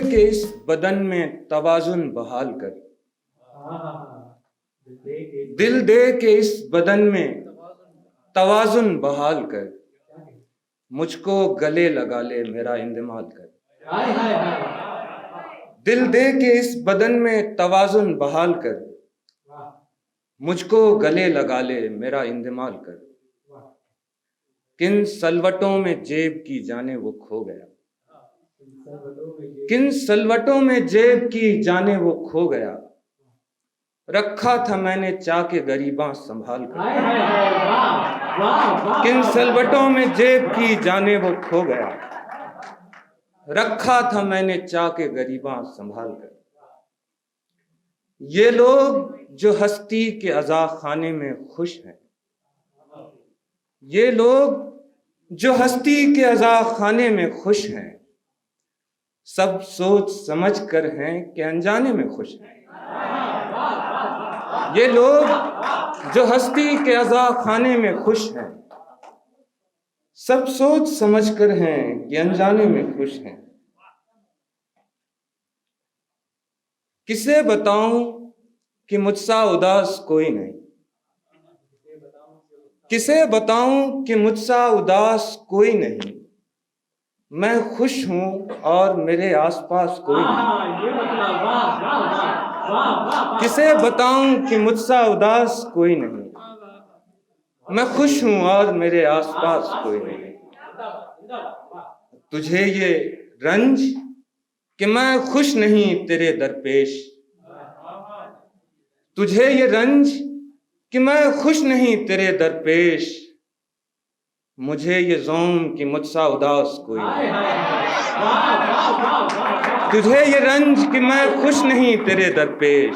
के इस बदन में तवाजुन बहाल कर, दिल दे के इस बदन में तवाजुन बहाल कर, मुझको गले लगा ले मेरा इंतमाल कर। दिल दे के इस बदन में तवाजुन बहाल कर, मुझको गले लगा ले मेरा इंतमाल कर। किन सलवटों में जेब की जाने वो खो गया, किन सलवटों में जेब की जाने वो खो गया। रखा था मैंने चा के गरीबां संभाल कर, किन सलवटों में जेब की जाने वो खो गया। रखा था मैंने चा के गरीबां संभाल कर। ये लोग जो हस्ती के अज़ा खाने में खुश हैं, ये लोग जो हस्ती के अज़ा खाने में खुश हैं, सब सोच समझ कर हैं कि अनजाने में खुश हैं। ये लोग जो हस्ती के अज़ा खाने में खुश हैं, सब सोच समझ कर हैं कि अनजाने में खुश हैं। किसे बताऊं कि मुझसा उदास कोई नहीं, किसे बताऊं कि मुझसा उदास कोई नहीं। मैं खुश हूं और मेरे आसपास कोई नहीं। किसे बताऊं कि मुझसा उदास कोई नहीं। मैं खुश हूं और मेरे आसपास कोई नहीं। तुझे ये रंज कि मैं खुश नहीं तेरे दरपेश, तुझे ये रंज कि मैं खुश नहीं तेरे दरपेश। मुझे ये ज़ौम कि मुझसा उदास कोई नहीं। तुझे ये रंज कि मैं खुश नहीं तेरे दरपेश।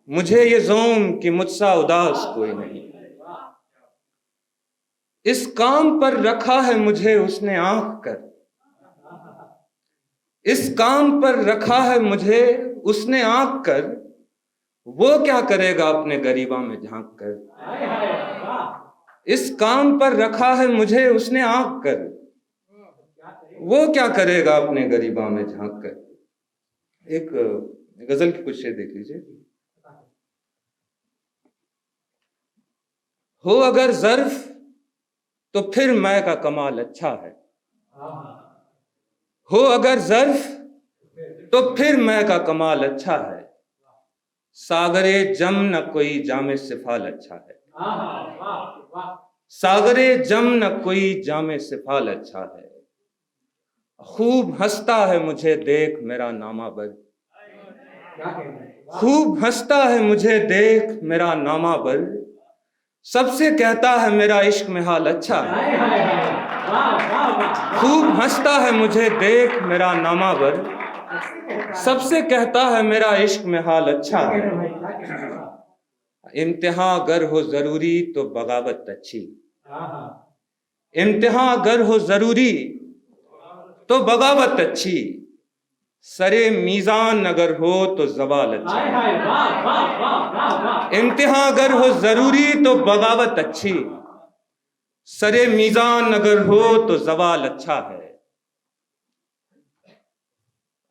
मुझे ये ज़ौम कि मुझसा उदास कोई नहीं। इस काम पर रखा है मुझे उसने आंख कर, इस काम पर रखा है मुझे उसने आंख कर। वो क्या करेगा अपने गरीबा में झांक कर। इस काम पर रखा है मुझे उसने आंख कर, वो क्या करेगा अपने गरीबा में झांक कर। एक गजल की कुछ शेर देख लीजिए। हो अगर ज़र्फ तो फिर मैं का कमाल अच्छा है, हो अगर ज़र्फ तो फिर मैं का कमाल अच्छा है। सागरे जम न कोई जामे सिफाल अच्छा है, सागरे जम न कोई जामे सिफाल अच्छा है। खूब हंसता है मुझे देख मेरा नामा बर, खूब हंसता है मुझे देख मेरा नामा बर। सबसे कहता है मेरा इश्क में हाल अच्छा है। खूब हंसता है मुझे देख मेरा नामा बर, सबसे कहता है मेरा इश्क में हाल अच्छा है। इम्तिहान अगर हो जरूरी तो बगावत अच्छी, इम्तिहान अगर हो जरूरी तो बगावत अच्छी। सरे मीज़ान अगर हो तो ज़वाल अच्छा। इम्तिहान अगर हो जरूरी तो बगावत अच्छी, सरे मीज़ान अगर हो तो ज़वाल अच्छा है।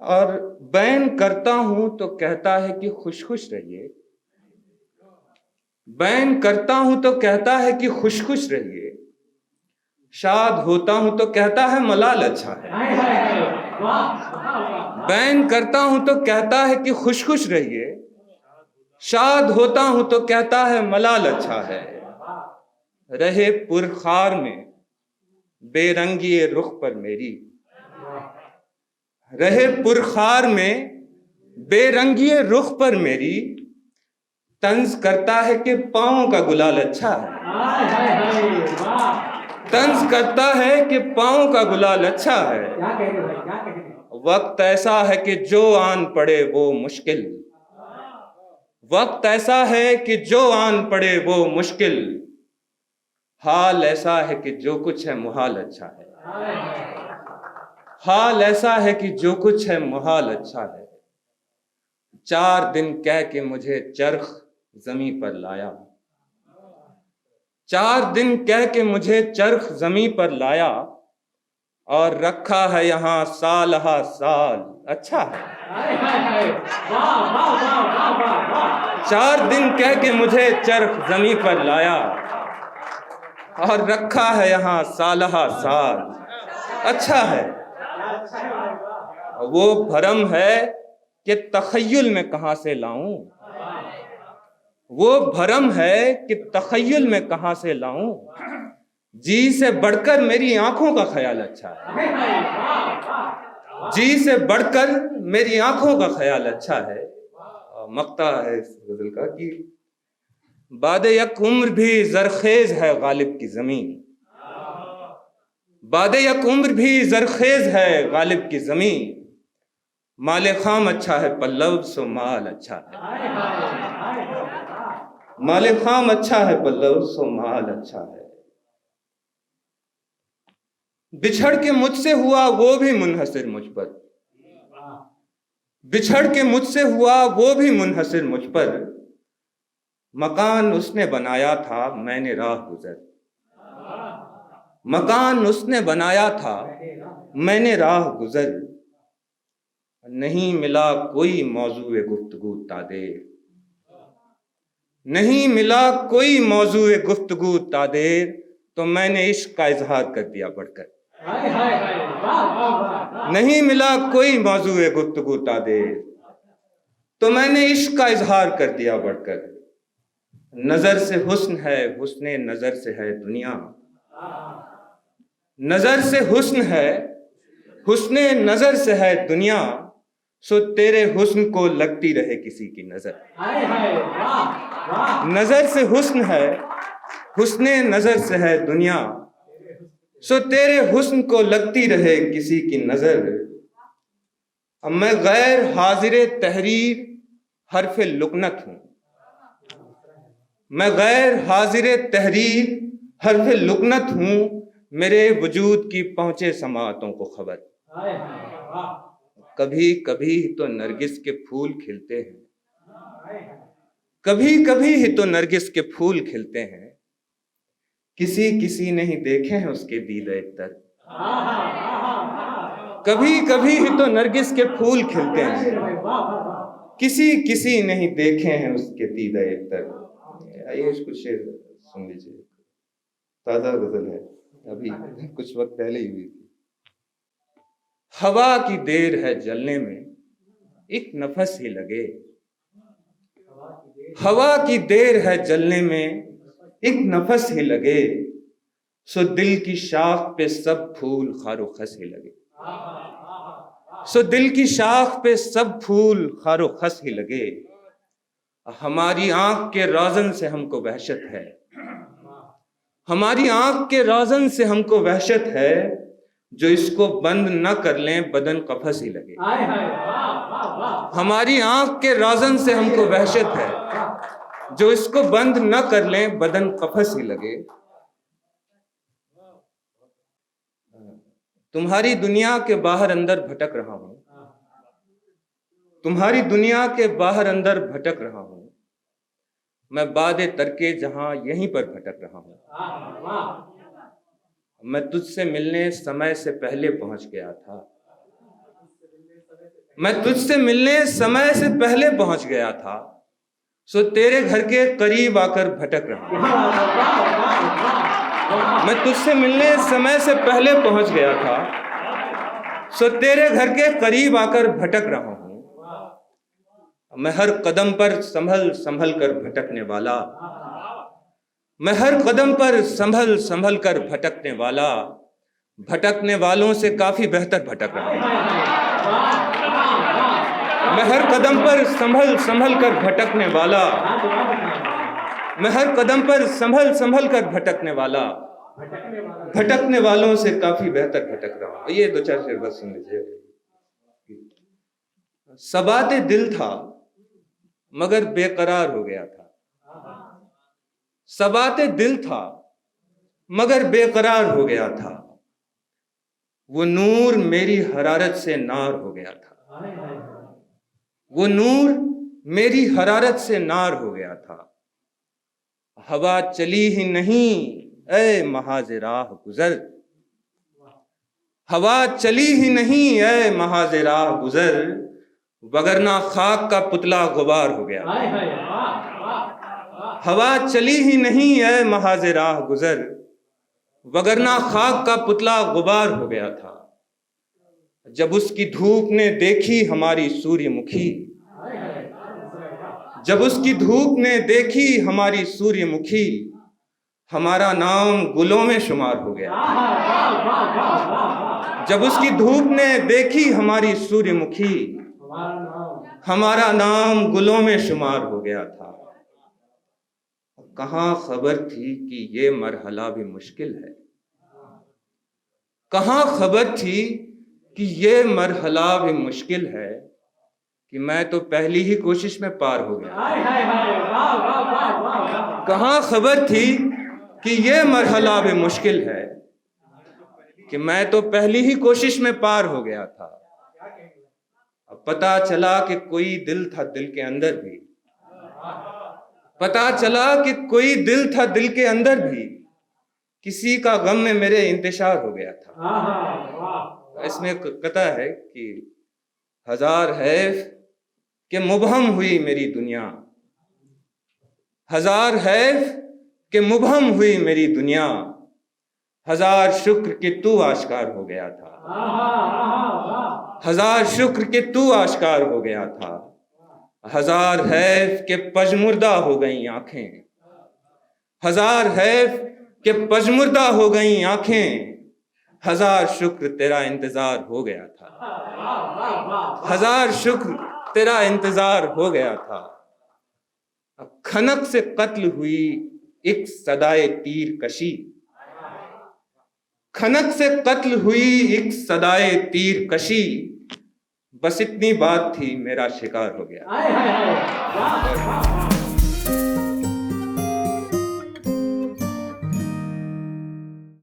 और बैन करता हूं तो कहता है कि खुश खुश रहिए, बैन करता हूं तो कहता है कि खुश खुश रहिए। शाद होता हूं तो कहता है मलाल अच्छा है। बैन करता हूं तो कहता है कि खुश खुश रहिए, शाद होता हूं तो कहता है मलाल अच्छा है। रहे पुरखार में बेरंगी रुख पर मेरी, रहे पुरखार में बेरंगी रुख पर मेरी। तंज करता है कि पाँव का गुलाल अच्छा है, तंज करता है कि पाँव का गुलाल अच्छा है। वक्त ऐसा है कि जो आन पड़े वो मुश्किल, वक्त ऐसा है कि जो आन पड़े वो मुश्किल। हाल ऐसा है कि जो कुछ है मुहाल अच्छा है, हाल ऐसा है कि जो कुछ है मुहाल अच्छा है। 4 दिन कह के मुझे चरख जमी पर लाया, 4 दिन कह के मुझे चरख जमी पर लाया। और रखा है यहाँ साल हा साल। अच्छा है। 4 दिन कह के मुझे चरख जमी पर लाया और रखा है यहाँ साल हा साल। अच्छा है। वो भरम है कि तखय्युल में कहां से लाऊं, वो भरम है कि तखय्युल में कहां से लाऊं। जी से बढ़कर मेरी आंखों का ख्याल अच्छा है, जी से बढ़कर मेरी आंखों का ख्याल अच्छा है। मक्ता है इस गजल का कि बादे यक उम्र भी जरखेज है गालिब की जमीन, बादे यक उम्र भी जरखेज है गालिब की जमीन। माले खाम अच्छा है पल्लव सो माल अच्छा है, माले खाम अच्छा है पल्लव सो माल अच्छा है। बिछड़ के मुझसे हुआ वो भी मुनहसिर मुझ पर, बिछड़ के मुझसे हुआ वो भी मुनहसिर मुझ पर। मकान उसने बनाया था मैंने राह गुजर, मकान उसने बनाया था मैंने राह गुजर। नहीं मिला कोई मौजूए गुफ्तगू तादेर, नहीं मिला कोई मौजूए गुफ्तगू तादेर, तो मैंने इश्क का इजहार कर दिया बढ़कर। नहीं मिला कोई मौजूए गुफ्तगू तादेर, तो मैंने इश्क का इजहार कर दिया बढ़कर। नजर से हुस्न है हुस्ने नजर से है दुनिया, नजर से हुस्न है हुस्ने नजर से है दुनिया। सो तेरे हुस्न को लगती रहे किसी की नजर, नजर से हुस्न है हुस्ने नजर से है दुनिया। सो तेरे हुस्न को लगती रहे किसी की नजर। अब मैं गैर हाजिर तहरीर हरफ लुकनत हूं, मैं गैर हाजिर तहरीर हरफ लुकनत हूं। मेरे वजूद की पहुंचे समातों को खबर। कभी कभी ही तो नरगिस के फूल खिलते हैं, कभी कभी ही तो नरगिस के फूल खिलते हैं। किसी किसी ने ही देखे हैं उसके दीदे तर, कभी कभी ही तो नरगिस के फूल खिलते हैं। किसी किसी ने ही देखे हैं उसके दीदे तर। आइए कुछ शेर सुन लीजिए, ताजा गजल है, अभी कुछ वक्त पहले ही हुई थी। हवा की देर है जलने में एक नफस ही लगे, हवा की देर है जलने में एक नफस ही लगे। सो दिल की शाख पे सब फूल खारो खस ही लगे, सो दिल की शाख पे सब फूल खारो खस ही लगे। हमारी आंख के रोजन से हमको वहशत है, हमारी आंख के रोजन से हमको वहशत है। जो इसको बंद न कर लें बदन कफस ही लगे। हमारी आंख के रोजन से हमको वहशत है, जो इसको बंद न कर लें बदन कफस ही लगे। तुम्हारी दुनिया के बाहर अंदर भटक रहा हूं, तुम्हारी दुनिया के बाहर अंदर भटक रहा हूं। मैं बादे तरके जहां यहीं पर भटक रहा हूं। मैं तुझसे मिलने समय से पहले पहुंच गया था, मैं तुझसे मिलने समय से पहले पहुंच गया था। सो तेरे घर के करीब आकर भटक रहा हूं। मैं तुझसे मिलने समय से पहले पहुंच गया था, सो तेरे घर के करीब आकर भटक रहा हूं। मैं हर कदम पर संभल संभल कर भटकने वाला, मैं हर कदम पर संभल संभल कर भटकने वाला। भटकने वालों से काफी बेहतर भटक रहा हूं। मैं हर कदम पर संभल संभल कर भटकने वाला, मैं हर कदम पर संभल संभल कर भटकने वाला। भटकने वालों से काफी बेहतर भटक रहा हूं। ये 2-4 शेर बस सुन लीजिए। सबाते दिल था मगर बेकरार हो गया था, सबाते दिल था मगर बेकरार हो गया था। वो नूर मेरी हरारत से नार हो गया था, वो नूर मेरी हरारत से नार हो गया था। हवा चली ही नहीं ऐ महाज़ राह गुजर, हवा चली ही नहीं है महाज़े राह गुजर, वगरना खाक का पुतला गुबार हो गया। हवा चली ही नहीं है महाज़े राह गुजर, वगरना खाक का पुतला गुबार हो गया था। जब उसकी धूप ने देखी हमारी सूर्यमुखी, जब उसकी धूप ने देखी हमारी सूर्यमुखी, हमारा नाम गुलों में शुमार हो गया। जब उसकी धूप ने देखी हमारी सूर्यमुखी, हमारा नाम गुलों में शुमार हो गया था। कहाँ खबर थी कि ये मरहला भी मुश्किल है, कहाँ खबर थी कि ये मरहला भी मुश्किल है, कि मैं तो पहली ही कोशिश में पार हो गया। कहाँ खबर थी कि ये मरहला भी मुश्किल है, कि मैं तो पहली ही कोशिश में पार हो गया था। अब पता चला कि कोई दिल था दिल के अंदर भी, पता चला कि कोई दिल था दिल के अंदर भी, किसी का गम में मेरे इंतशार हो गया था। इसमें कहता है कि हजार हैफ कि मुबहम हुई मेरी दुनिया, हजार हैफ कि मुबहम हुई मेरी दुनिया, हजार शुक्र कि तू आश्कार हो गया था। हजार शुक्र कि तू आश्कार हो गया था। हजार हैफ के पजमुर्दा हो गई आंखें, हजार हैफ के पजमुर्दा हो गई आंखें, हजार शुक्र तेरा इंतजार हो गया था। हजार शुक्र तेरा इंतजार हो गया था। खनक से कत्ल हुई एक सदाए तीर कशी, खनक से कत्ल हुई एक सदाए तीर कशी, बस इतनी बात थी मेरा शिकार हो गया।